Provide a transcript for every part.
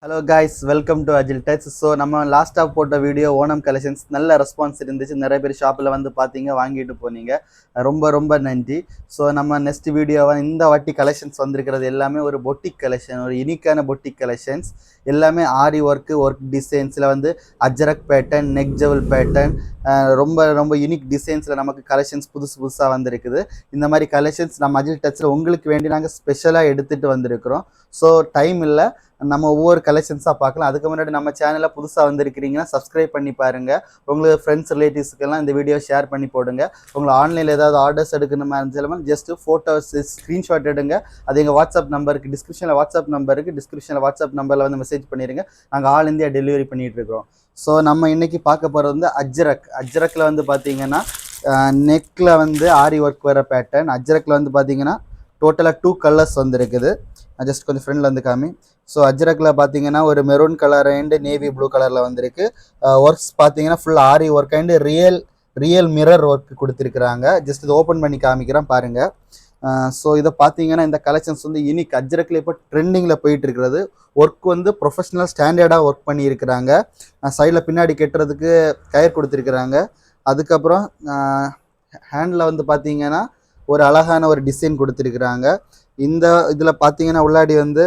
Hello guys, welcome to அஜில் touch. So நம்ம லாஸ்ட்டாக போட்ட வீடியோ ஓணம் கலெக்ஷன்ஸ் நல்ல ரெஸ்பான்ஸ் இருந்துச்சு. நிறைய பேர் ஷாப்பில் வந்து பார்த்தீங்க, வாங்கிட்டு போனீங்க. ரொம்ப ரொம்ப நன்றி. ஸோ நம்ம நெக்ஸ்ட் வீடியோவை இந்த வாட்டி கலெக்ஷன்ஸ் வந்திருக்கிறது எல்லாமே ஒரு பொட்டிக் கலெக்ஷன், ஒரு யூனிக்கான பொட்டிக் கலெக்ஷன்ஸ். எல்லாமே ஆரி ஒர்க் டிசைன்ஸில் வந்து Ajrak pattern, neck Jewel pattern, ரொம்ப ரொம்ப யூனிக் டிசைன்ஸில் நமக்கு கலெக்ஷன்ஸ் புதுசாக வந்திருக்குது. இந்த மாதிரி கலெக்ஷன்ஸ் நம்ம அஜில் டச்சில் உங்களுக்கு வேண்டி நாங்கள் ஸ்பெஷலாக எடுத்துகிட்டு வந்திருக்கிறோம். ஸோ டைம் இல்லை, நம்ம ஒவ்வொரு கலெக்ஷன்ஸாக பார்க்கலாம். அதுக்கு முன்னாடி நம்ம சேனலில் புதுசாக வந்திருக்கிறீங்கன்னா சப்ஸ்கிரைப் பண்ணி பாருங்கள். உங்களுக்கு ஃப்ரெண்ட்ஸ் ரிலேட்டிவ்ஸுக்கெல்லாம் இந்த வீடியோ ஷேர் பண்ணி போடுங்க. உங்களை ஆன்லைனில் ஏதாவது ஆர்டர்ஸ் எடுக்கணுமா இருந்தாலும் ஜஸ்ட்டு ஃபோட்டோஸ் ஸ்க்ரீன்ஷாட் எடுங்க. அது எங்கள் வாட்ஸ்அப் நம்பருக்கு டிஸ்கிரிப்ஷனில் வாட்ஸ்அப் நம்பரில் வந்து மெசேஜ் பண்ணிடுங்க. நாங்கள் ஆல் இந்தியா டெலிவரி பண்ணிகிட்டு இருக்கிறோம். ஸோ நம்ம இன்றைக்கி பார்க்க போகிறது வந்து அஜ்ரக்கில் வந்து பார்த்தீங்கன்னா நெக்கில் வந்து ஆரி ஒர்க் வர பேட்டர்ன். அஜ்ரக்கில் வந்து பார்த்தீங்கன்னா டோட்டலாக 2 கலர்ஸ் வந்துருக்குது. ஜஸ்ட் கொஞ்சம் ஃப்ரெண்டில் வந்து காமி. ஸோ அஜ்ரக்கில் பார்த்தீங்கன்னா ஒரு maroon colour and navy blue கலரில் வந்திருக்கு. ஒர்க்ஸ் பார்த்தீங்கன்னா full aari work and real mirror work கொடுத்துருக்குறாங்க. ஜஸ்ட் இது ஓப்பன் பண்ணி காமிக்கிறேன் பாருங்கள். ஸோ இதை பார்த்தீங்கன்னா இந்த கலெக்ஷன்ஸ் வந்து யூனிக். அஜ்ரக்கில் இப்போ ட்ரெண்டிங்கில் போயிட்டு இருக்கிறது. ஒர்க் வந்து ப்ரொஃபஷ்னல் ஸ்டாண்டர்டாக ஒர்க் பண்ணியிருக்கிறாங்க. சைடில் பின்னாடி கெட்டுறதுக்கு கயிறு கொடுத்துருக்குறாங்க. அதுக்கப்புறம் ஹேண்டில் வந்து பார்த்தீங்கன்னா ஒரு அழகான ஒரு டிசைன் கொடுத்துருக்குறாங்க. இந்த இதில் பார்த்தீங்கன்னா உள்ளாடி வந்து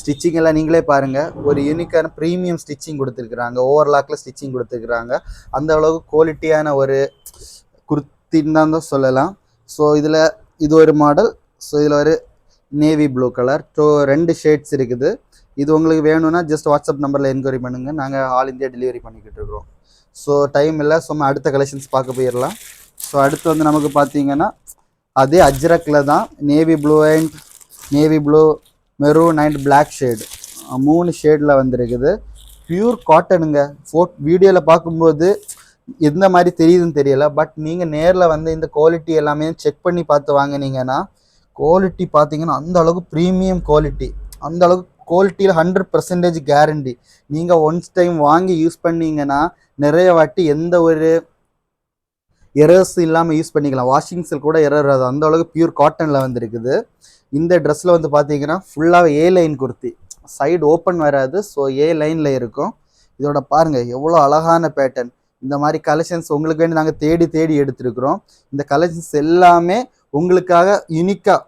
ஸ்டிச்சிங் எல்லாம் நீங்களே பாருங்கள். ஒரு யூனிக்கான ப்ரீமியம் ஸ்டிச்சிங் கொடுத்துருக்குறாங்க. ஓவர்லாக்கில் ஸ்டிச்சிங் கொடுத்துருக்குறாங்க. அந்த அளவுக்கு குவாலிட்டியான ஒரு குர்த்தின்னு தான் சொல்லலாம். ஸோ இதில் இது ஒரு மாடல். ஸோ இதில் ஒரு navy blue colour. So 2 shades இருக்குது. இது உங்களுக்கு வேணும்னா ஜஸ்ட் வாட்ஸ்அப் நம்பரில் என்கொயரி பண்ணுங்கள். நாங்கள் ஆல் இந்தியா டெலிவரி பண்ணிக்கிட்டு இருக்கிறோம். ஸோ டைம் இல்லை, சும்மா அடுத்த கலெக்ஷன்ஸ் பார்க்க போயிடலாம். ஸோ அடுத்து வந்து நமக்கு பார்த்தீங்கன்னா அதே அஜ்ரக்கில் தான் navy blue maroon and black shade 3 ஷேடில் வந்துருக்குது. பியூர் காட்டனுங்க. வீடியோவில் பார்க்கும்போது எந்த மாதிரி தெரியுதுன்னு தெரியல. பட் நீங்கள் நேரில் வந்து இந்த குவாலிட்டி எல்லாமே செக் பண்ணி பார்த்து வாங்கினீங்கன்னா குவாலிட்டி பார்த்தீங்கன்னா அந்த அளவுக்கு ப்ரீமியம் குவாலிட்டி. அந்த அளவுக்கு குவாலிட்டியில் 100% கேரண்டி. நீங்கள் ஒன்ஸ் டைம் வாங்கி யூஸ் பண்ணிங்கன்னா நிறைய வாட்டி எந்த ஒரு எரர்ஸ் இல்லாமல் யூஸ் பண்ணிக்கலாம். வாஷிங்ஸில் கூட எரர் ஆகுது. அந்த அளவுக்கு பியூர் காட்டனில் வந்துருக்குது. இந்த ட்ரெஸ்ஸில் வந்து பார்த்தீங்கன்னா ஃபுல்லாக ஏ லைன் குர்த்தி, சைடு ஓப்பன் வராது. ஸோ ஏ லைனில் இருக்கும். இதோட பாருங்கள் எவ்வளோ அழகான பேட்டர்ன். இந்த மாதிரி கலெக்ஷன்ஸ் உங்களுக்கு வேண்டி நாங்கள் தேடி எடுத்துருக்குறோம். இந்த கலெக்ஷன்ஸ் எல்லாமே உங்களுக்காக யூனிக்காக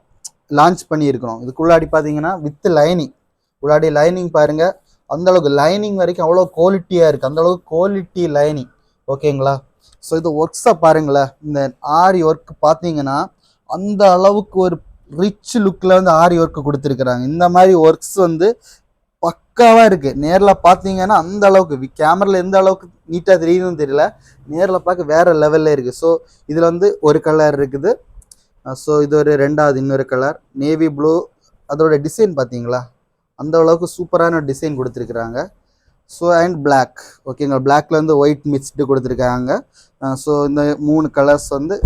லான்ச் பண்ணியிருக்கிறோம். இதுக்குள்ளாடி பார்த்தீங்கன்னா வித் லைனிங், உள்ளாடி லைனிங் பாருங்கள். அந்தளவுக்கு லைனிங் வரைக்கும் அவ்வளோ குவாலிட்டியாக இருக்குது. அந்தளவுக்கு குவாலிட்டி லைனிங். ஓகேங்களா? ஸோ இது ஒர்க்ஸை பாருங்களேன். இந்த ஆரி ஒர்க் பார்த்தீங்கன்னா அந்த அளவுக்கு ஒரு ரிச் லுக்கில் வந்து ஆரி ஒர்க்கு கொடுத்துருக்குறாங்க. இந்த மாதிரி ஒர்க்ஸ் வந்து பக்காவாக இருக்குது. நேரில் பார்த்தீங்கன்னா அந்த அளவுக்கு, கேமராவில் எந்த அளவுக்கு நீட்டாக தெரியுதுன்னு தெரியல, நேரில் பார்க்க வேறு லெவலில் இருக்குது. ஸோ இதில் வந்து ஒரு கலர் இருக்குது. ஸோ இது ஒரு இன்னொரு கலர் நேவி ப்ளூ. அதோட டிசைன் பார்த்தீங்களா, அந்த அளவுக்கு சூப்பரான டிசைன் கொடுத்துருக்குறாங்க. So and black. ஓகேங்களா? பிளாக்ல வந்து ஒயிட் மிக்ஸ்டு கொடுத்துருக்காங்க. ஸோ இந்த 3 கலர்ஸ் வந்து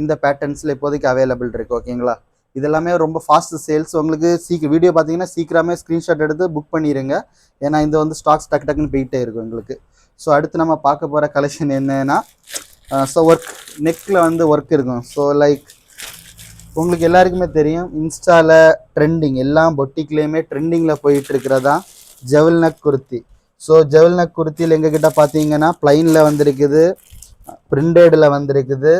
இந்த பேட்டர்ன்ஸில் இப்போதைக்கு அவைலபிள் இருக்குது. ஓகேங்களா? இதெல்லாமே ரொம்ப ஃபாஸ்ட் சேல்ஸ். உங்களுக்கு வீடியோ பார்த்தீங்கன்னா சீக்கிரமே ஸ்க்ரீன்ஷாட் எடுத்து புக் பண்ணிடுங்க. ஏன்னா இது வந்து ஸ்டாக்ஸ் டக்குன்னு போயிட்டே இருக்கும் எங்களுக்கு. ஸோ அடுத்து நம்ம பார்க்க போகிற கலெக்ஷன் என்னன்னா, ஸோ நெக்கில் வந்து ஒர்க் இருக்கும். ஸோ லைக் உங்களுக்கு எல்லாருக்குமே தெரியும், இன்ஸ்டாவில் ட்ரெண்டிங், எல்லாம் பொட்டிக்லேயுமே ட்ரெண்டிங்கில் போயிட்டு இருக்கிறதா ஜவுல் நக் குர்த்தி. ஸோ ஜவுல் நக் குர்த்தியில் எங்ககிட்ட பார்த்தீங்கன்னா ப்ளைனில் வந்திருக்குது, பிரிண்டடில் வந்திருக்குது,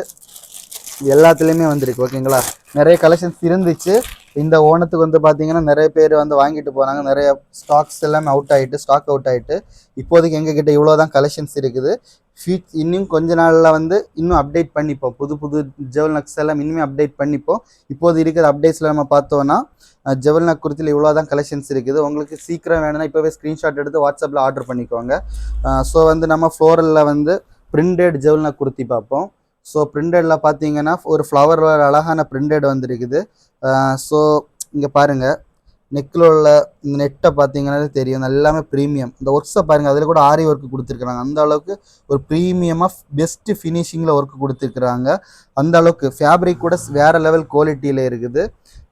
எல்லாத்துலேயுமே வந்திருக்கு. ஓகேங்களா? நிறைய கலெக்ஷன்ஸ் இருந்துச்சு. இந்த ஓணத்துக்கு வந்து பார்த்தீங்கன்னா நிறைய பேர் வந்து வாங்கிட்டு போனாங்க. நிறைய ஸ்டாக் அவுட் ஆகிட்டு இப்போதைக்கு எங்ககிட்ட இவ்வளோ தான் கலெக்ஷன்ஸ் இருக்குது. இன்னும் கொஞ்ச நாளில் வந்து இன்னும் அப்டேட் பண்ணிப்போம். புது ஜவுல் நக்ஸ் எல்லாம் இனிமேல் அப்டேட் பண்ணிப்போம். இப்போது இருக்கிற அப்டேட்ஸில் நம்ம பார்த்தோன்னா ஜவுல் நக் குர்த்தியில் இவ்வளோ தான் கலெக்ஷன்ஸ் இருக்குது. உங்களுக்கு சீக்கிரம் வேணும்னா இப்போவே ஸ்க்ரீன்ஷாட் எடுத்து வாட்ஸ்அப்பில் ஆர்டர் பண்ணிக்கோங்க. ஸோ வந்து நம்ம ஃப்ளோரலில் வந்து பிரிண்டட் ஜவுல் நக் குர்த்தி பார்ப்போம். ஸோ பிரிண்டடில் பார்த்தீங்கன்னா ஒரு ஃப்ளவர் அழகான பிரிண்டட் வந்துருக்குது. ஸோ இங்கே பாருங்கள், நெக்கில் உள்ள இந்த நெட்டை பார்த்தீங்கன்னா தெரியும், எல்லாமே ப்ரீமியம். இந்த ஒர்க்ஸை பாருங்கள், அதில் கூட ஆரி ஒர்க்கு கொடுத்துருக்குறாங்க. அந்த அளவுக்கு ஒரு ப்ரீமியமாக பெஸ்ட்டு ஃபினிஷிங்கில் ஒர்க்கு கொடுத்துருக்குறாங்க. அந்த அளவுக்கு ஃபேப்ரிக் கூட வேறு லெவல் குவாலிட்டியில் இருக்குது.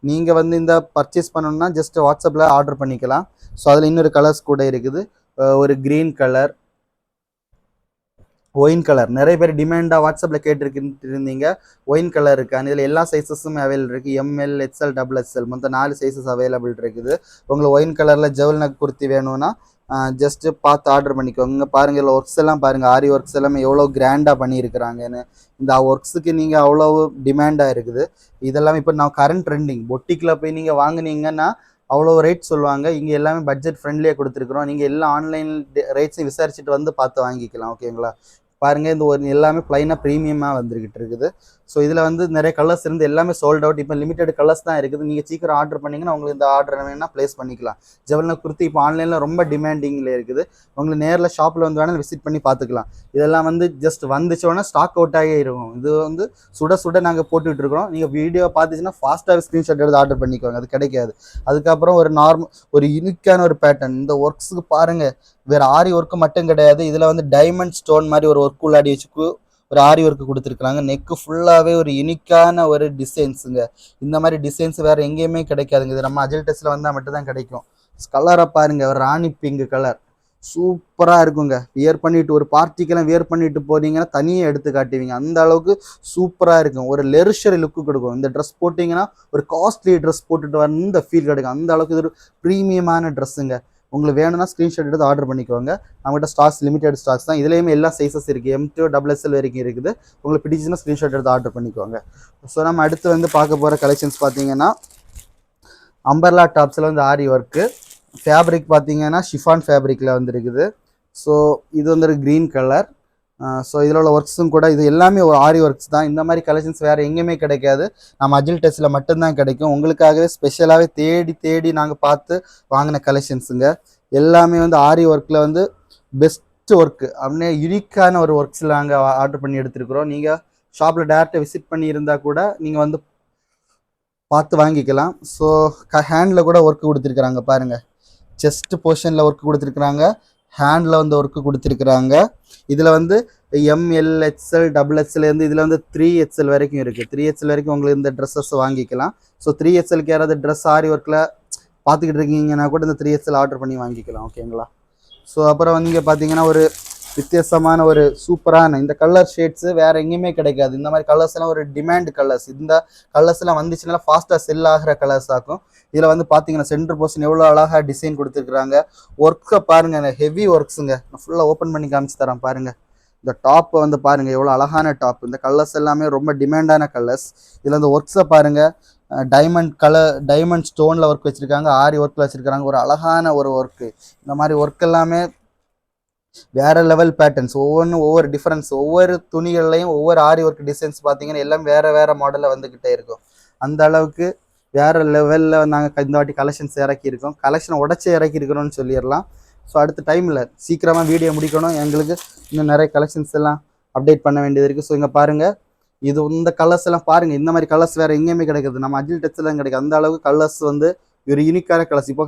நீங்கள் வந்து இந்த பர்ச்சேஸ் பண்ணணுன்னா ஜஸ்ட் வாட்ஸ்அப்பில் ஆர்டர் பண்ணிக்கலாம். ஸோ அதில் இன்னொரு கலர்ஸ் கூட இருக்குது. ஒரு க்ரீன் கலர், ஒயின் கலர் நிறைய பேர் டிமாண்டாக வாட்ஸ்அப்பில் கேட்டிருந்தீங்க. ஒயின் கலர் இருக்குது. இதில் எல்லா சைஸஸும் அவைலபிள் இருக்குது. எம்எல், எக்ஸ்எல், டபுள் எக்ஸ்எல் மொத்தம் 4 சைஸஸ் அவைலபிள் இருக்குது. உங்களுக்கு ஒயின் கலரில் ஜவுல் நக் குர்த்தி வேணும்னா ஜஸ்ட்டு பார்த்து ஆர்டர் பண்ணிக்கோங்க. இங்கே பாருங்கள், இதில் ஒர்க்ஸ் எல்லாம் பாருங்கள், ஆரி ஒர்க்ஸ் எல்லாமே எவ்வளோ கிராண்டாக பண்ணியிருக்கிறாங்கன்னு. இந்த ஒர்க்ஸுக்கு நீங்கள் அவ்வளோ டிமாண்டாக இருக்குது. இதெல்லாம் இப்போ நான் கரண்ட் ட்ரெண்டிங். பொட்டிக்கில் போய் நீங்கள் வாங்குனீங்கன்னா அவ்வளோ ரேட் சொல்லுவாங்க. இங்கே எல்லாமே பட்ஜெட் ஃப்ரெண்ட்லியாக கொடுத்துருக்குறோம். நீங்கள் எல்லா ஆன்லைன் ரேட்ஸையும் விசாரிச்சுட்டு வந்து பார்த்து வாங்கிக்கலாம். ஓகேங்களா? பாருங்கள், இந்த ஒரு எல்லாமே ப்ளைனாக ப்ரீமியமாக வந்துக்கிட்டு இருக்குது. ஸோ இதில் வந்து நிறைய கலர்ஸ் இருந்து எல்லாமே சோல்ட் அவுட். இப்போ லிமிட்டட் கலர்ஸ் தான் இருக்குது. நீங்கள் சீக்கிரம் ஆர்டர் பண்ணிங்கன்னா உங்களுக்கு இந்த ஆர்டர் வேணும்னா ப்ளேஸ் பண்ணிக்கலாம். ஜவுல் நக் குர்த்தி இப்போ ஆன்லைனில் ரொம்ப டிமாண்டிங்கில் இருக்குது. உங்களுக்கு நேரில் ஷாப்பில் வந்து வேணாலும் விசிட் பண்ணி பார்த்துக்கலாம். இதெல்லாம் வந்து ஜஸ்ட் வந்துச்சோன்னா ஸ்டாக் அவுட் ஆகி இருக்கும். இது வந்து சுட சுட நாங்கள் போட்டுக்கிட்டு இருக்கிறோம். நீங்கள் வீடியோ பார்த்துச்சுன்னா ஃபாஸ்ட்டாக ஸ்க்ரீன்ஷாட் எடுத்து ஆர்டர் பண்ணிக்கோங்க. அது கிடைக்காது. அதுக்கப்புறம் ஒரு யூனிக்கான ஒரு பேட்டர்ன். இந்த ஒர்க்ஸுக்கு பாருங்கள், வேறு ஆரி ஒர்க்கு மட்டும் கிடையாது. இதில் வந்து டைமண்ட் ஸ்டோன் மாதிரி ஒரு ஒர்க் உள்ளாடி வச்சுக்கு ஒரு ஆரி ஒர்க்கு கொடுத்துருக்குறாங்க. நெக்கு ஃபுல்லாகவே ஒரு யூனிக்கான ஒரு டிசைன்ஸுங்க. இந்த மாதிரி டிசைன்ஸ் வேறு எங்கேயுமே கிடைக்காதுங்க. இது நம்ம அஜில் டெஸ்ட்டில் வந்தால் மட்டும்தான் கிடைக்கும். கலரை பாருங்கள், ஒரு ராணி பிங்க் கலர் சூப்பராக இருக்குங்க. வியர் பண்ணிவிட்டு ஒரு பார்ட்டிக்கெல்லாம் வியர் பண்ணிட்டு போனீங்கன்னா தனியாக எடுத்து காட்டுவீங்க. அந்த அளவுக்கு சூப்பராக இருக்கும். ஒரு லெரிஷரி லுக்கு கொடுக்கும். இந்த ட்ரெஸ் போட்டிங்கன்னா ஒரு காஸ்ட்லி ட்ரெஸ் போட்டுட்டு வந்து ஃபீல் கிடைக்கும். அந்த அளவுக்கு இது ஒரு ப்ரீமியமான ட்ரெஸ்ஸுங்க. உங்களுக்கு வேணும்னா ஸ்க்ரீன்ஷாட் எடுத்து ஆர்டர் பண்ணிக்கோங்க. நம்மகிட்ட ஸ்டாக்ஸ் லிமிடெட் ஸ்டாக்ஸ் தான். இதுலேயுமே எல்லா சைஸஸ் இருக்குது. M2 டபுள் எக்ஸ்எல் வரைக்கும் இருக்குது. உங்களுக்கு பிடிச்சுன்னா ஸ்க்ரீன்ஷாட் எடுத்து ஆர்டர் பண்ணிக்கோங்க. ஸோ நம்ம அடுத்து வந்து பார்க்க போகிற கலெக்ஷன்ஸ் பார்த்தீங்கன்னா அம்பர்லா டாப்ஸில் வந்து ஆரி ஒர்க்கு. ஃபேப்ரிக் பார்த்தீங்கன்னா ஷிஃபான் ஃபேப்ரிக்கில் வந்துருக்குது. ஸோ இது வந்து ஒரு க்ரீன் கலர். ஸோ இதில் உள்ள ஒர்க்ஸும் கூட இது எல்லாமே ஒரு ஆரி ஒர்க்ஸ் தான். இந்த மாதிரி கலெக்ஷன்ஸ் வேறு எங்கேயுமே கிடைக்காது. நம்ம அஜில் டெஸ்ட்டில் மட்டும்தான் கிடைக்கும். உங்களுக்காகவே ஸ்பெஷலாகவே தேடி தேடி நாங்கள் பார்த்து வாங்கின கலெக்ஷன்ஸுங்க. எல்லாமே வந்து ஆரி ஒர்க்கில் வந்து பெஸ்ட் ஒர்க்கு அப்படின்னே யூனிக்கான ஒரு ஒர்க்ஸில் நாங்கள் ஆர்டர் பண்ணி எடுத்துருக்குறோம். நீங்கள் ஷாப்பில் டேரெக்டாக விசிட் பண்ணி இருந்தால் கூட நீங்கள் வந்து பார்த்து வாங்கிக்கலாம். ஸோ ஹேண்டில் கூட ஒர்க்கு கொடுத்துருக்குறாங்க பாருங்கள். செஸ்ட் போர்ஷனில் ஒர்க்கு கொடுத்துருக்குறாங்க. ஹேண்டில் வந்து ஒர்க்கு கொடுத்துருக்குறாங்க. இதில் வந்து ML, XL, டபுள் எக்ஸ்எல்லேருந்து இதில் வந்து 3XL வரைக்கும் இருக்குது. 3XL வரைக்கும் உங்களுக்கு இந்த ட்ரெஸ்ஸஸ் வாங்கிக்கலாம். ஸோ 3XLக்கு யாராவது ட்ரெஸ் ஆரி ஒர்க்கில் பார்த்துக்கிட்டு இருக்கீங்கன்னா கூட இந்த 3XL ஆர்டர் பண்ணி வாங்கிக்கலாம். ஓகேங்களா? ஸோ அப்புறம் வந்து இங்கே பார்த்தீங்கன்னா ஒரு வித்தியாசமான ஒரு சூப்பரான இந்த கலர் ஷேட்ஸு வேறு எங்கேயுமே கிடைக்காது. இந்த மாதிரி கலர்ஸ் எல்லாம் ஒரு டிமாண்ட் கலர்ஸ். இந்த கலர்ஸ் எல்லாம் வந்துச்சுன்னா ஃபாஸ்ட்டாக செல் ஆகிற கலர்ஸ் ஆகும். இதில் வந்து பார்த்தீங்கன்னா சென்டர் போர்ஷன் எவ்வளோ அழகாக டிசைன் கொடுத்துருக்குறாங்க. ஒர்க்கை பாருங்கள், ஹெவி ஒர்க்ஸுங்க. நான் ஃபுல்லாக ஓப்பன் பண்ணி காமிச்சு தரேன் பாருங்கள். இந்த டாப்பை வந்து பாருங்கள், எவ்வளோ அழகான டாப். இந்த கலர்ஸ் எல்லாமே ரொம்ப டிமாண்டான கலர்ஸ். இதில் வந்து ஒர்க்ஸை பாருங்கள். டைமண்ட் ஸ்டோனில் ஒர்க் வச்சுருக்காங்க. ஆரி ஒர்க்கில் வச்சுருக்காங்க. ஒரு அழகான ஒரு ஒர்க்கு. இந்த மாதிரி ஒர்க் எல்லாமே வேறு லெவல் பேட்டர்ன்ஸ். ஒவ்வொன்றும் ஒவ்வொரு டிஃப்ரென்ஸ். ஒவ்வொரு துணிகள்லையும் ஒவ்வொரு ஆரி ஒர்க் டிசைன்ஸ் பார்த்தீங்கன்னா எல்லாம் வேறு மாடலில் வந்துக்கிட்டே இருக்கும். அந்த அளவுக்கு வேறு லெவலில் நாங்கள் இந்த வாட்டி கலெக்ஷன்ஸ் இறக்கியிருக்கோம். கலெக்ஷனை உடச்சி இறக்கியிருக்கிறோன்னு சொல்லிடலாம். ஸோ அடுத்த டைமில் சீக்கிரமாக வீடியோ முடிக்கணும். எங்களுக்கு இன்னும் நிறைய கலெக்ஷன்ஸ் எல்லாம் அப்டேட் பண்ண வேண்டியது இருக்குது. ஸோ இங்கே பாருங்கள், இந்த கலர்ஸ் எல்லாம் பாருங்கள். இந்த மாதிரி கலர்ஸ் வேறு எங்கேயுமே கிடைக்குது. நம்ம அஜில் டெக்ஸ்டைல் கிடைக்கும். அந்த அளவுக்கு கலர்ஸ் வந்து ஒரு யூனிக்கான கலர்ஸ். இப்போ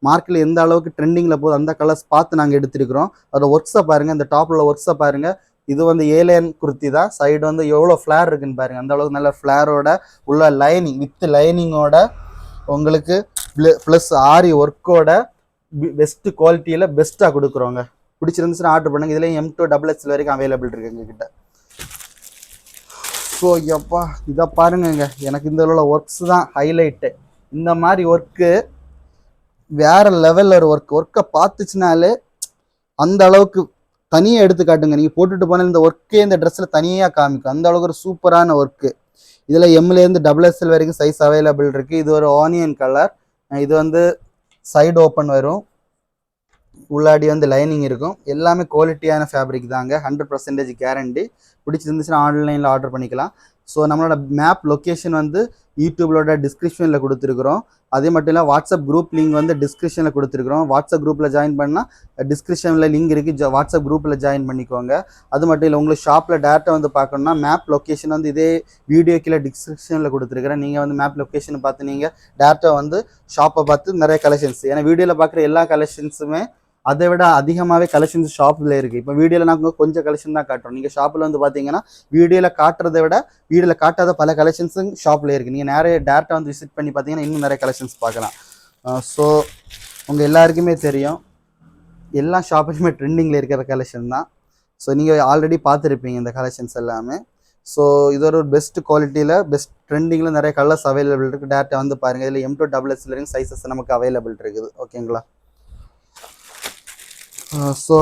மார்க்கெட்டில் எந்த அளவுக்கு ட்ரெண்டிங்கில் போகுது அந்த கலர்ஸ் பார்த்து நாங்கள் எடுத்துருக்கிறோம். அதோட ஒர்க்ஸை பாருங்கள். இந்த டாப்பில் ஒர்க்ஸை பாருங்கள். இது வந்து ஏலியன் குர்த்தி தான். சைடு வந்து எவ்வளோ ஃப்ளேர் இருக்குன்னு பாருங்கள். அந்த அளவுக்கு நல்ல ஃப்ளேரோட உள்ள லைனிங் வித் லைனிங்கோட உங்களுக்கு ப்ளஸ் ஆரி ஒர்க்கோட பெஸ்ட்டு குவாலிட்டியில் பெஸ்ட்டாக கொடுக்குறோங்க. பிடிச்சிருந்துச்சுன்னா ஆர்டர் பண்ணுங்கள். இதுலேயும் M2 டபுள் எக்ஸ்எல் வரைக்கும் அவைலபிள் இருக்குது எங்ககிட்ட. ஸோ எப்பா இதை பாருங்கங்க, எனக்கு இந்த உள்ள ஒர்க்ஸ் தான் ஹைலைட்டு. இந்த மாதிரி ஒர்க்கு வேறு லெவலில் ஒரு ஒர்க்கை பார்த்துச்சுனாலே அந்த அளவுக்கு தனியாக எடுத்து காட்டுங்க. நீங்கள் போட்டுட்டு போனால் இந்த ஒர்க்கே இந்த ட்ரெஸ்ஸில் தனியாக காமிக்கும். அந்த அளவுக்கு ஒரு சூப்பரான ஒர்க்கு. இதில் எம்லேருந்து டபுள் எக்ஸ்எல் வரைக்கும் சைஸ் அவைலபிள் இருக்குது. இது ஒரு ஆனியன் கலர். இது வந்து சைடு ஓப்பன் வரும். உள்ளாடி வந்து லைனிங் இருக்கும். எல்லாமே குவாலிட்டியான ஃபேப்ரிக் தாங்க. 100% கேரண்டி. பிடிச்சிருந்துச்சுன்னா ஆன்லைனில் ஆர்டர் பண்ணிக்கலாம். ஸோ நம்மளோட மேப் லொக்கேஷன் வந்து யூடியூப்லோட டிஸ்கிரிப்ஷனில் கொடுத்துருக்குறோம். அதே மட்டும் இல்லை வாட்ஸ்அப் குரூப் லிங்க் வந்து டிஸ்கிரிப்ஷனில் கொடுத்துருக்குறோம். வாட்ஸ்அப் குரூப்பில் ஜாயின் பண்ணால் டிஸ்கிரிப்ஷனில் லிங்க் இருக்குது. வாட்ஸ்அப் குரூப்பில் ஜாயின் பண்ணிக்கோங்க. அது மட்டும் இல்லை உங்களுக்கு ஷாப்பில் டேரெக்டாக வந்து பார்க்கணுன்னா மேப் லொக்கேஷன் வந்து இதே வீடியோ கீழே டிஸ்கிரிப்ஷனில் கொடுத்துருக்குறேன். நீங்கள் வந்து மேப் லொக்கேஷனை பார்த்து நீங்கள் டேரெக்டாக வந்து ஷாப்பை பார்த்து நிறைய கலெக்ஷன்ஸ், ஏன்னா வீடியோவில் பார்க்குற எல்லா கலெக்ஷன்ஸுமே அதை விட அதிகமாகவே கலெக்ஷன்ஸ் ஷாப்பில் இருக்குது. இப்போ வீடியோவில் நாங்கள் கொஞ்சம் கலெக்ஷன் தான் காட்டுறோம். நீங்கள் ஷாப்பில் வந்து பார்த்தீங்கன்னா வீடியோவில் காட்டுறதை விட வீடியோவில் காட்டாத பல கலெக்ஷன்ஸும் ஷாப்பில் இருக்குது. நீங்கள் நிறைய டேரெக்டாக வந்து விசிட் பண்ணி பார்த்தீங்கன்னா இன்னும் நிறைய கலெக்ஷன்ஸ் பார்க்கலாம். ஸோ உங்கள் எல்லாருக்குமே தெரியும் எல்லா ஷாப்புலையுமே ட்ரெண்டிங்கில் இருக்கிற கலெக்ஷன் தான். ஸோ நீங்கள் ஆல்ரெடி பார்த்துருப்பீங்க இந்த கலெக்ஷன்ஸ் எல்லாமே. ஸோ இது ஒரு பெஸ்ட் குவாலிட்டியில் பெஸ்ட் ட்ரெண்டிங்கில் நிறைய கலர்ஸ் அவைலபிள் இருக்குது. டேரெக்டாக வந்து பாருங்கள். இதில் M to XXL வரைக்கும் சைஸஸ் நமக்கு அவைலபிள் இருக்குது. ஓகேங்களா. ஸோ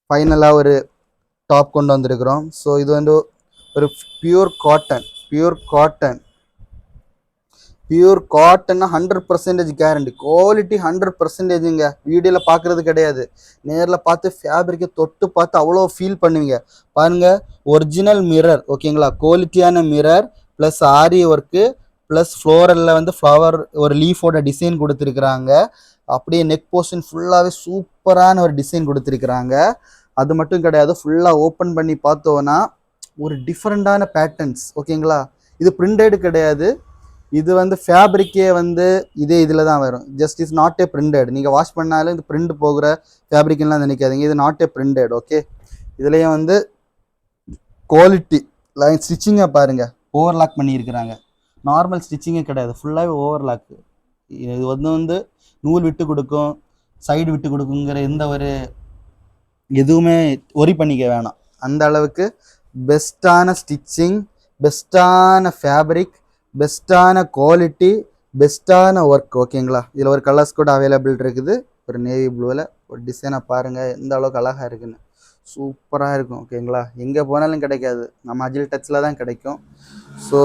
ஃபைனலாக ஒரு டாப் கொண்டு வந்திருக்கிறோம். ஸோ இது வந்து ஒரு பியூர் காட்டன் 100% கேரண்டி. குவாலிட்டி 100%ங்க. வீடியோவில் பார்க்குறது கிடையாது, நேரில் பார்த்து ஃபேப்ரிக்கை தொட்டு பார்த்து அவ்வளோ ஃபீல் பண்ணுவீங்க. பாருங்கள், ஒரிஜினல் மிரர். ஓகேங்களா. குவாலிட்டியான மிரர் ப்ளஸ் ஆரி ஒர்க்கு ப்ளஸ் ஃப்ளோரலில் வந்து ஃப்ளவர் ஒரு லீஃபோட டிசைன் கொடுத்துருக்குறாங்க. அப்படியே நெக் போர்ஷன் ஃபுல்லாகவே சூப்பரான ஒரு டிசைன் கொடுத்துருக்குறாங்க. அது மட்டும் கிடையாது, ஃபுல்லாக ஓப்பன் பண்ணி பார்த்தோன்னா ஒரு டிஃப்ரெண்ட்டான பேட்டர்ன்ஸ். ஓகேங்களா. இது பிரிண்டட் கிடையாது, இது வந்து ஃபேப்ரிக்கே வந்து இதே இதில் தான் வரும். Just is not a printed. நீங்கள் வாஷ் பண்ணாலும் இது பிரிண்ட் போகிற ஃபேப்ரிக்லாம் நினைக்காதீங்க. இது நாட் ஏ பிரிண்டட். ஓகே. இதுலேயும் வந்து குவாலிட்டி லைன் ஸ்டிச்சிங்கை பாருங்கள், ஓவர்லாக் பண்ணியிருக்கிறாங்க. நார்மல் ஸ்டிச்சிங்கே கிடையாது, ஃபுல்லாகவே ஓவர்லாக்கு. இது வந்து நூல் விட்டு கொடுக்கும், சைடு விட்டு கொடுக்குங்கிற எந்த ஒரு எதுவுமே ஒரி பண்ணிக்க வேணாம். அந்த அளவுக்கு பெஸ்ட்டான ஸ்டிச்சிங், பெஸ்ட்டான ஃபேப்ரிக், பெஸ்ட்டான குவாலிட்டி, பெஸ்ட்டான ஒர்க். ஓகேங்களா. இதில் ஒரு கலர்ஸ் கூட அவைலபிள் இருக்குது. ஒரு நேவி ப்ளூவில் ஒரு டிசைனை பாருங்கள் எந்த அளவுக்கு அழகாக இருக்குன்னு. சூப்பராக இருக்கும். ஓகேங்களா. எங்கே போனாலும் கிடைக்காது, நம்ம அஜில் டச்சில் தான் கிடைக்கும். ஸோ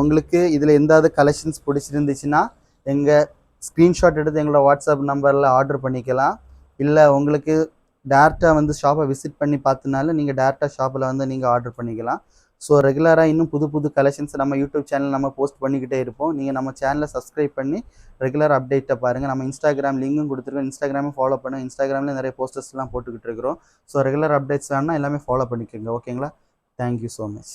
உங்களுக்கு இதில் எந்தாவது கலெக்ஷன்ஸ் பிடிச்சிருந்துச்சுன்னா எங்கள் ஸ்க்ரீன்ஷாட் எடுத்து எங்களோட வாட்ஸ்அப் நம்பரில் ஆர்டர் பண்ணிக்கலாம். இல்லை உங்களுக்கு டேரெக்டாக வந்து ஷாப்பை விசிட் பண்ணி பார்த்தினாலும் நீங்கள் டேரெக்டாக ஷாப்பில் வந்து நீங்கள் ஆர்டர் பண்ணிக்கலாம். ஸோ ரெகுலராக இன்னும் புது கலெக்ஷன்ஸ் நம்ம யூடியூப் சேனல் நம்ம போஸ்ட் பண்ணிக்கிட்டே இருப்போம். நீங்கள் நம்ம சேனலை சப்ஸ்கிரைப் பண்ணி ரெகுலர் அப்டேட்டை பாருங்கள். நம்ம இன்ஸ்டாகிராம் லிங்கும் கொடுத்துருக்கோம், இன்ஸ்டாகிராமும் ஃபாலோ பண்ணுங்கள். இன்ஸ்டாகிராமில் நிறைய போஸ்டர்ஸ்லாம் போட்டுக்கிட்டு இருக்கிறோம். ஸோ ரெகுலர் அப்டேட்ஸ் வேணால் எல்லாமே ஃபாலோ பண்ணிக்கோங்க. ஓகேங்களா. Thank you so much.